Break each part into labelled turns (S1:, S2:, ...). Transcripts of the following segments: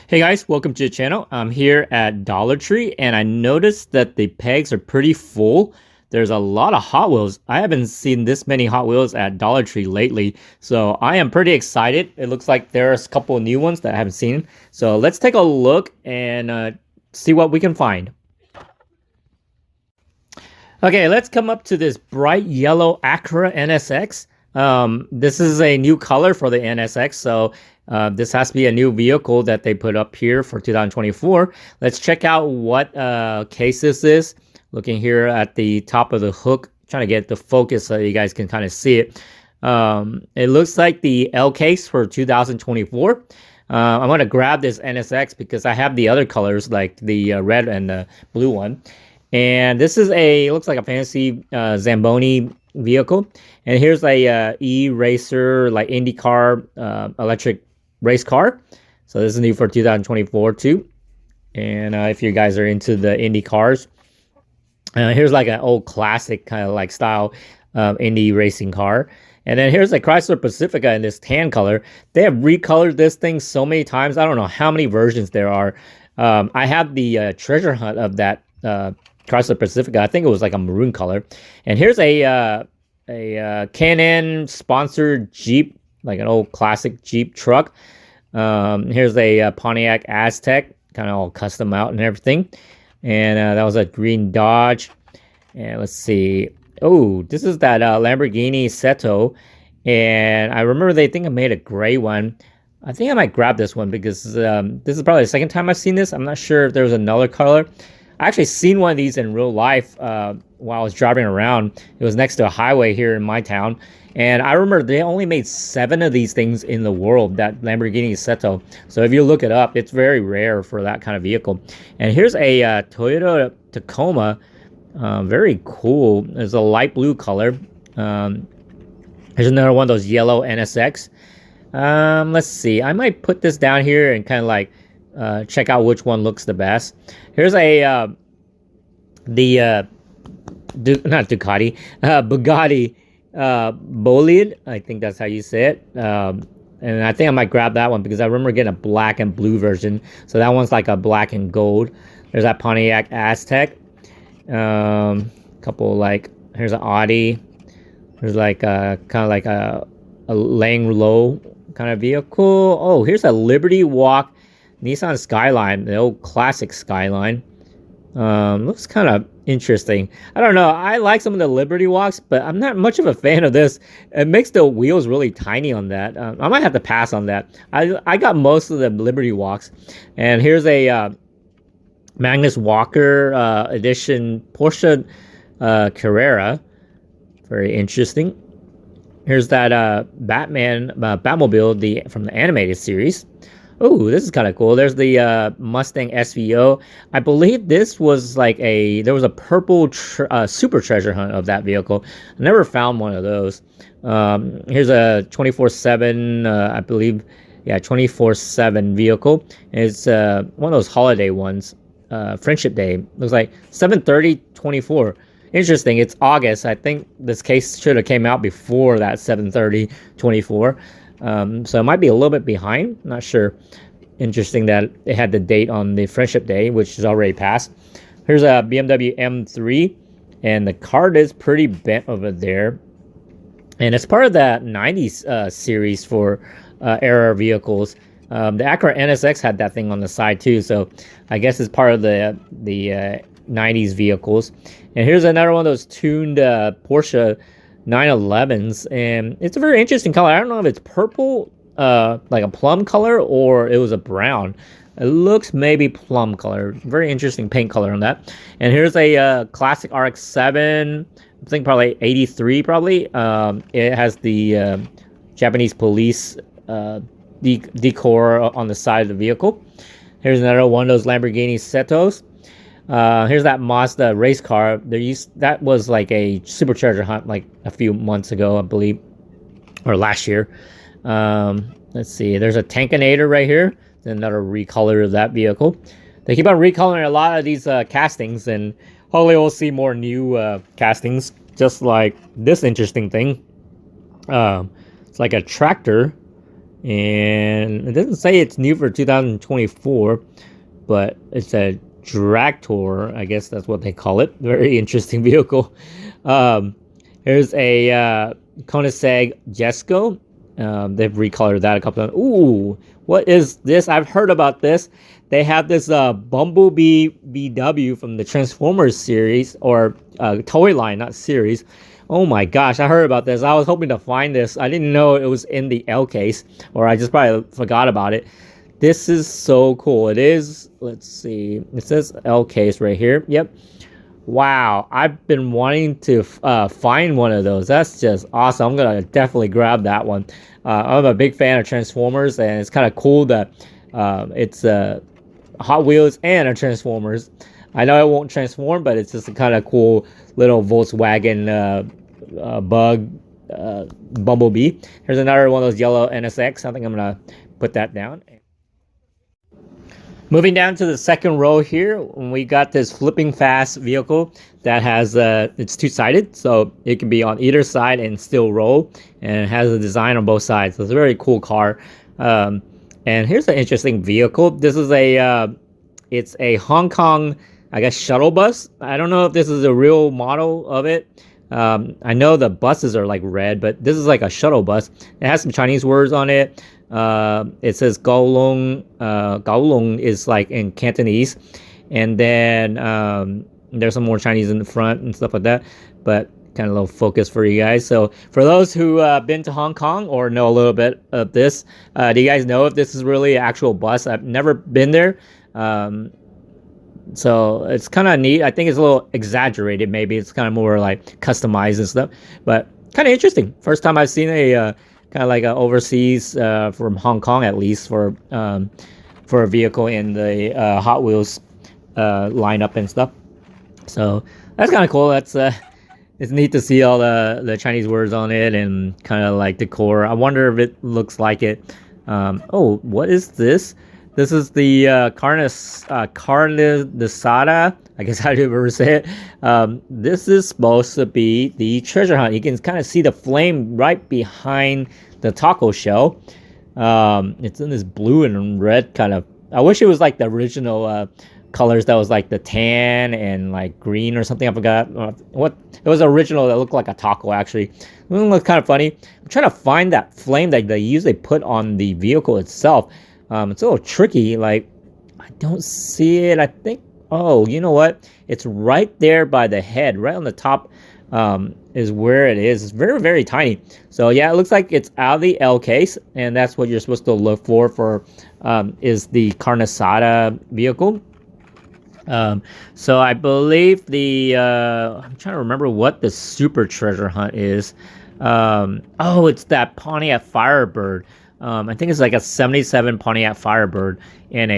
S1: Hey guys, welcome to the channel. I'm here at Dollar Tree and I noticed that the pegs are pretty full. There's a lot of Hot Wheels. I haven't seen this many Hot Wheels at Dollar Tree lately, so I am pretty excited. It looks like there's a couple of new ones that I haven't seen. So let's take a look and see what we can find. Okay, let's come up to this bright yellow Acura NSX. This is a new color for the NSX, so this has to be a new vehicle that they put up here for 2024. Let's check out what case this is. Looking here at the top of the hook, trying to get the focus so you guys can kind of see it. It looks like the L case for 2024. I'm going to grab this NSX because I have the other colors like the red and the blue one. And this is looks like a fancy Zamboni vehicle. And here's a e-racer, like IndyCar electric race car. So this is new for 2024 too. And if you guys are into the Indy cars, here's like an old classic kind of like style Indy racing car. And then here's a Chrysler Pacifica in this tan color. They have recolored this thing so many times. I don't know how many versions there are. I have the treasure hunt of that Chrysler Pacifica. I think it was like a maroon color. And here's a Can-Am sponsored Jeep, like an old classic Jeep truck. Here's a Pontiac Aztec, kind of all custom out and everything. And that was a green Dodge. And let's see. Oh, this is that Lamborghini Sesto. And I remember they think I made a gray one. I think I might grab this one because this is probably the second time I've seen this. I'm not sure if there was another color. I actually seen one of these in real life while I was driving around. It was next to a highway here in my town. And I remember they only made 7 of these things in the world, that Lamborghini Sesto. So if you look it up, it's very rare for that kind of vehicle. And here's a Toyota Tacoma. Very cool. It's a light blue color. Here's another one of those yellow NSX. Let's see. I might put this down here and kind of like check out which one looks the best. Here's a Bugatti Bolide. I think that's how you say it. And I think I might grab that one because I remember getting a black and blue version. So that one's like a black and gold. There's that Pontiac Aztec. Couple like, here's an Audi. There's like kind of like a laying low kind of vehicle. Oh, here's a Liberty Walk Nissan Skyline, the old classic Skyline. Looks kind of interesting. I don't know. I like some of the Liberty Walks, but I'm not much of a fan of this. It makes the wheels really tiny on that. I might have to pass on that. I got most of the Liberty Walks. And here's a Magnus Walker edition Porsche Carrera. Very interesting. Here's that Batmobile from the animated series. Oh, this is kind of cool. There's the Mustang SVO. I believe this was like there was a purple super treasure hunt of that vehicle. I never found one of those. Here's a 24/7, I believe, yeah, 24/7 vehicle. It's one of those holiday ones, Friendship Day. Looks like 7/30/24. Interesting. It's August. I think this case should have came out before that 7/30/24. So it might be a little bit behind. Not sure. Interesting that it had the date on the Friendship Day, which is already passed. Here's a BMW M3, and the card is pretty bent over there. And it's part of that 90s series for era vehicles. The Acura NSX had that thing on the side too, so I guess it's part of the 90s vehicles. And here's another one of those tuned Porsche 911s, and it's a very interesting color. I don't know if it's purple, like a plum color, or it was a brown. It looks maybe plum color. Very interesting paint color on that. And here's a classic RX-7. I think probably 83 probably. It has the Japanese police decor on the side of the vehicle. Here's another one of those Lamborghini Setos. Here's that Mazda race car. That was like a super treasure hunt like a few months ago, I believe, or last year. Let's see. There's a Tankinator right here. Another recolor of that vehicle. They keep on recoloring a lot of these castings, and hopefully we'll see more new castings, just like this interesting thing. It's like a tractor And it doesn't say it's new for 2024, but it's a drag tour. I guess that's what they call it. Very interesting vehicle. Um, Here's a Koenigsegg Jesko. They've recolored that a couple of. Ooh, what is this? I've heard about this. They have this Bumblebee VW from the Transformers series, or toy line, not series. Oh my gosh, I heard about this. I was hoping to find this. I didn't know it was in the L case, or I just probably forgot about it. This is so cool. It is, let's see, it says L case right here. Yep. Wow, I've been wanting to find one of those. That's just awesome. I'm gonna definitely grab that one. I'm a big fan of Transformers, and it's kind of cool that it's Hot Wheels and a Transformers. I know it won't transform, but it's just a kind of cool little Volkswagen bug Bumblebee. Here's another one of those yellow NSX. I think I'm gonna put that down. Moving down to the second row here, we got this flipping fast vehicle that has it's two-sided, so it can be on either side and still roll, and it has a design on both sides. So it's a very cool car. And here's an interesting vehicle. This is it's a Hong Kong, I guess, shuttle bus. I don't know if this is a real model of it. I know the buses are like red, but this is like a shuttle bus. It has some Chinese words on it. It says Gaolong. Gaolong is like in Cantonese, and then there's some more Chinese in the front and stuff like that. But kind of a little focus for you guys. So for those who been to Hong Kong or know a little bit of this, do you guys know if this is really an actual bus? I've never been there. So it's kind of neat. I think it's a little exaggerated. Maybe it's kind of more like customized and stuff, but kind of interesting. First time I've seen a kind of like a overseas from Hong Kong, at least for a vehicle in the Hot Wheels lineup and stuff. So that's kind of cool. That's it's neat to see all the Chinese words on it and kind of like decor. I wonder if it looks like it. Oh, what is this? This is the Car-de-sada. I guess how do you ever say it? This is supposed to be the treasure hunt. You can kind of see the flame right behind the taco shell. It's in this blue and red kind of. I wish it was like the original colors that was like the tan and like green or something. I forgot what it was. Original that looked like a taco actually. It looks kind of funny. I'm trying to find that flame that they usually put on the vehicle itself. It's a little tricky. Like, I don't see it. I think, oh, you know what? It's right there by the head, right on the top is where it is. It's very, very tiny. So, yeah, it looks like it's out of the L case, and that's what you're supposed to look for is the Car-de-sada vehicle. So I believe the, I'm trying to remember what the super treasure hunt is. Oh, it's that Pontiac Firebird. I think it's like a 77 Pontiac Firebird in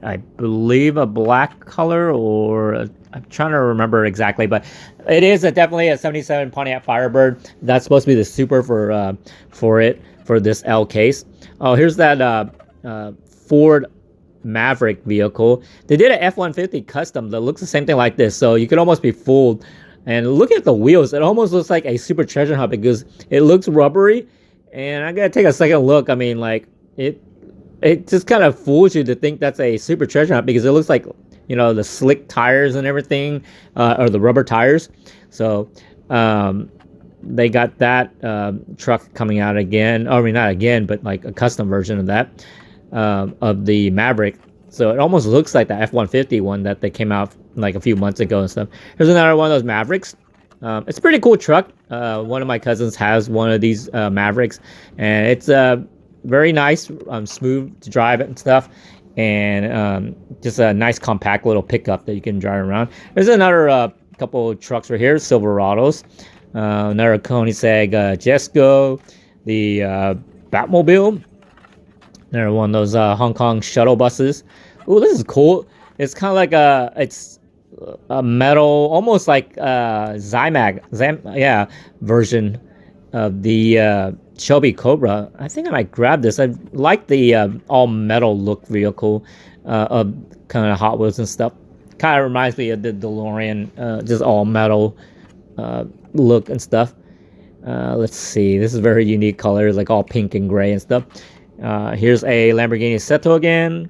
S1: I believe a black color, or I'm trying to remember exactly, but it is definitely a 77 Pontiac Firebird. That's supposed to be the super for this L case. Oh, here's that Ford Maverick vehicle. They did an F-150 custom that looks the same thing like this, so you could almost be fooled. And look at the wheels. It almost looks like a super treasure hunt because it looks rubbery. And I gotta take a second look. I mean, like it just kind of fools you to think that's a super treasure hunt because it looks like, you know, the slick tires and everything, or the rubber tires. So they got that truck coming out again. I mean, not again, but like a custom version of that of the Maverick. So it almost looks like the F-150 one that they came out like a few months ago and stuff. Here's another one of those Mavericks. It's a pretty cool truck. One of my cousins has one of these Mavericks, and it's very nice, smooth to drive it and stuff, and just a nice compact little pickup that you can drive around. There's another couple of trucks right here, Silverados, another Koenigsegg Jesko, the Batmobile, another one of those Hong Kong shuttle buses. Oh, this is cool. It's kind of like it's a metal, almost like Zymag, version of the Shelby Cobra. I think I might grab this. I like the all metal look vehicle of kind of Hot Wheels and stuff. Kind of reminds me of the DeLorean, just all metal look and stuff. Let's see. This is very unique colors, like all pink and gray and stuff. Here's a Lamborghini Sesto again.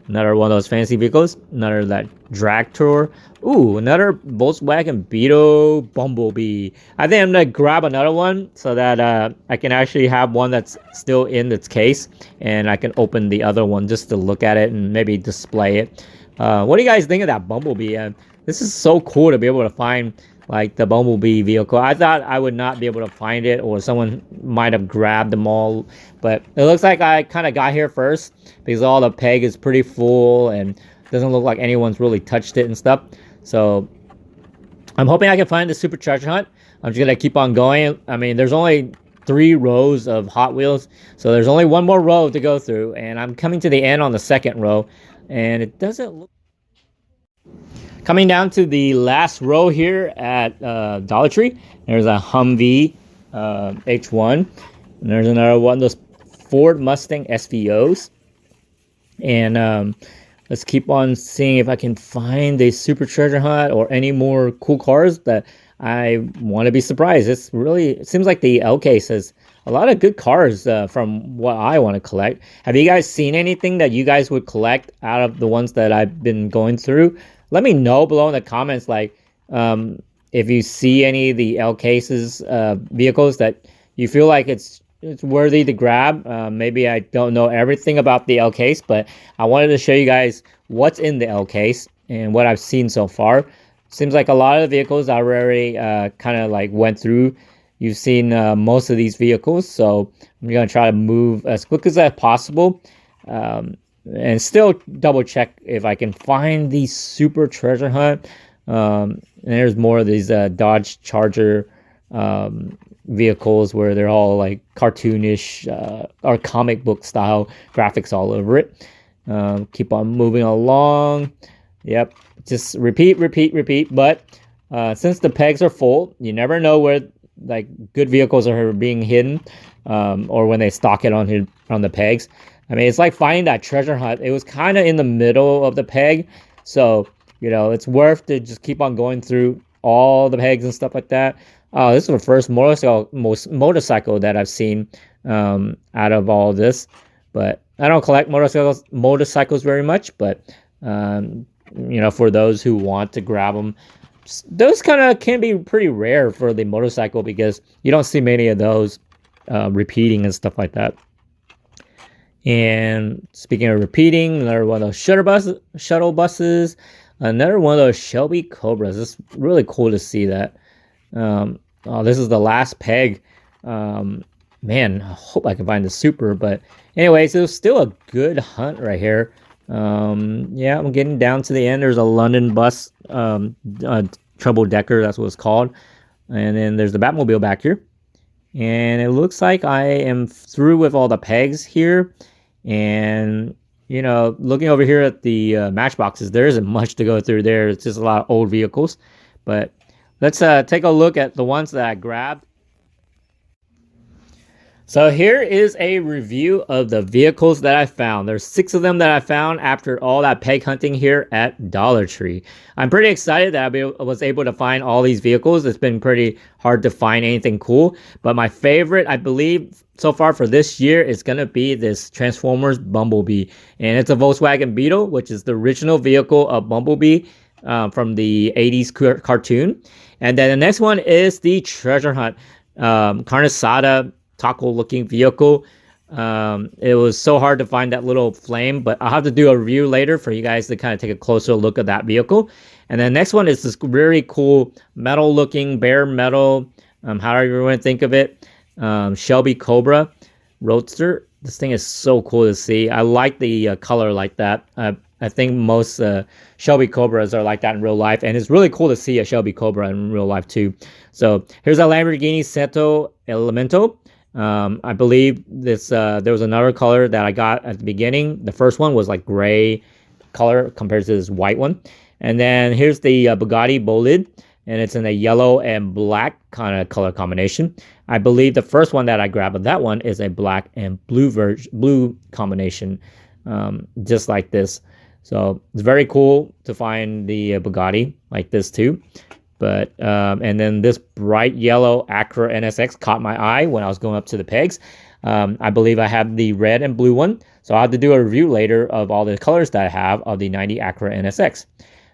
S1: Another one of those fancy vehicles. Another that drag tour. Ooh, another Volkswagen Beetle Bumblebee. I think I'm gonna grab another one so that I can actually have one that's still in its case, and I can open the other one just to look at it and maybe display it. What do you guys think of that Bumblebee? This is so cool to be able to find like the Bumblebee vehicle. I thought I would not be able to find it, or someone might have grabbed them all, but it looks like I kind of got here first because all the peg is pretty full and doesn't look like anyone's really touched it and stuff. So I'm hoping I can find the super treasure hunt. I'm just gonna keep on going. I mean, there's only 3 rows of Hot Wheels, so there's only one more row to go through, and I'm coming to the end on the second row, and it doesn't look. Coming down to the last row here at Dollar Tree, there's a Humvee H1, and there's another one of those Ford Mustang SVOs, and let's keep on seeing if I can find a super treasure hunt or any more cool cars that I want to be surprised. It seems like the L case has a lot of good cars from what I want to collect. Have you guys seen anything that you guys would collect out of the ones that I've been going through? Let me know below in the comments, like if you see any of the L cases vehicles that you feel like it's worthy to grab. Maybe I don't know everything about the L case, but I wanted to show you guys what's in the L case and what I've seen so far. Seems like a lot of the vehicles I already kind of like went through. You've seen most of these vehicles, so I'm gonna try to move as quick as possible, and still double check if I can find the super treasure hunt. And there's more of these Dodge Charger vehicles where they're all like cartoonish or comic book style graphics all over it. Keep on moving along. Yep, just repeat. But since the pegs are full, you never know where like good vehicles are being hidden, or when they stock it on the pegs. I mean, it's like finding that treasure hunt. It was kind of in the middle of the peg, so you know it's worth to just keep on going through all the pegs and stuff like that. This is the first motorcycle that I've seen out of all this, but I don't collect motorcycles very much. But you know, for those who want to grab them, those kind of can be pretty rare for the motorcycle because you don't see many of those repeating and stuff like that. And speaking of repeating, another one of those shuttle buses, another one of those Shelby Cobras. It's really cool to see that. Oh, this is the last peg. Man, I hope I can find the super. But anyways, it was still a good hunt right here. Yeah, I'm getting down to the end. There's a London bus, trouble decker. That's what it's called. And then there's the Batmobile back here. And it looks like I am through with all the pegs here. And, you know, looking over here at the matchboxes, there isn't much to go through there. It's just a lot of old vehicles. But let's take a look at the ones that I grabbed. So here is a review of the vehicles that I found. There's 6 of them that I found after all that peg hunting here at Dollar Tree. I'm pretty excited that I was able to find all these vehicles. It's been pretty hard to find anything cool. But my favorite, I believe, so far for this year is going to be this Transformers Bumblebee. And it's a Volkswagen Beetle, which is the original vehicle of Bumblebee from the 80s cartoon. And then the next one is the Treasure Hunt Car-de-sada taco looking vehicle. It was so hard to find that little flame, but I'll have to do a review later for you guys to kind of take a closer look at that vehicle. And then next one is this really cool metal looking, bare metal, however you want to think of it, Shelby Cobra Roadster. This thing is so cool to see. I like the color like that. I think most Shelby Cobras are like that in real life, and it's really cool to see a Shelby Cobra in real life too. So here's a Lamborghini Sesto Elemento. I believe this there was another color that I got at the beginning. The first one was like gray color compared to this white one. And then here's the Bugatti Bolide, and it's in a yellow and black kind of color combination. I believe the first one that I grabbed of that one is a black and blue combination, just like this. So it's very cool to find the Bugatti like this too. But and then this bright yellow Acura NSX caught my eye when I was going up to the pegs. I believe I have the red and blue one, so I'll have to do a review later of all the colors that I have of the 90 Acura NSX.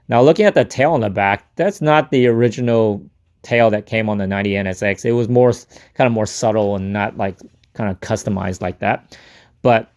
S1: Now, looking at the tail on the back, that's not the original tail that came on the 90 NSX. It was more kind of more subtle and not like kind of customized like that. But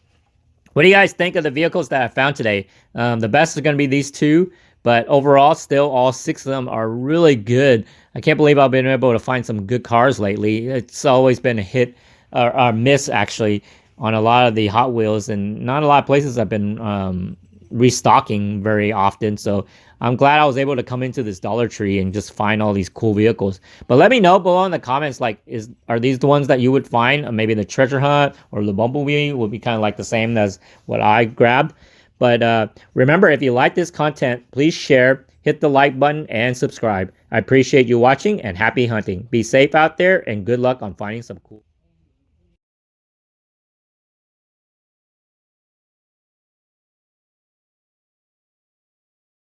S1: what do you guys think of the vehicles that I found today? The best is going to be these two, but overall, still all 6 of them are really good. I can't believe I've been able to find some good cars lately. It's always been a hit or a miss actually on a lot of the Hot Wheels, and not a lot of places have been restocking very often. So I'm glad I was able to come into this Dollar Tree and just find all these cool vehicles. But let me know below in the comments, like, are these the ones that you would find? Or maybe the Treasure Hunt or the Bumblebee would be kind of like the same as what I grabbed. But remember, if you like this content, please share, hit the like button, and subscribe. I appreciate you watching, and happy hunting. Be safe out there, and good luck on finding some cool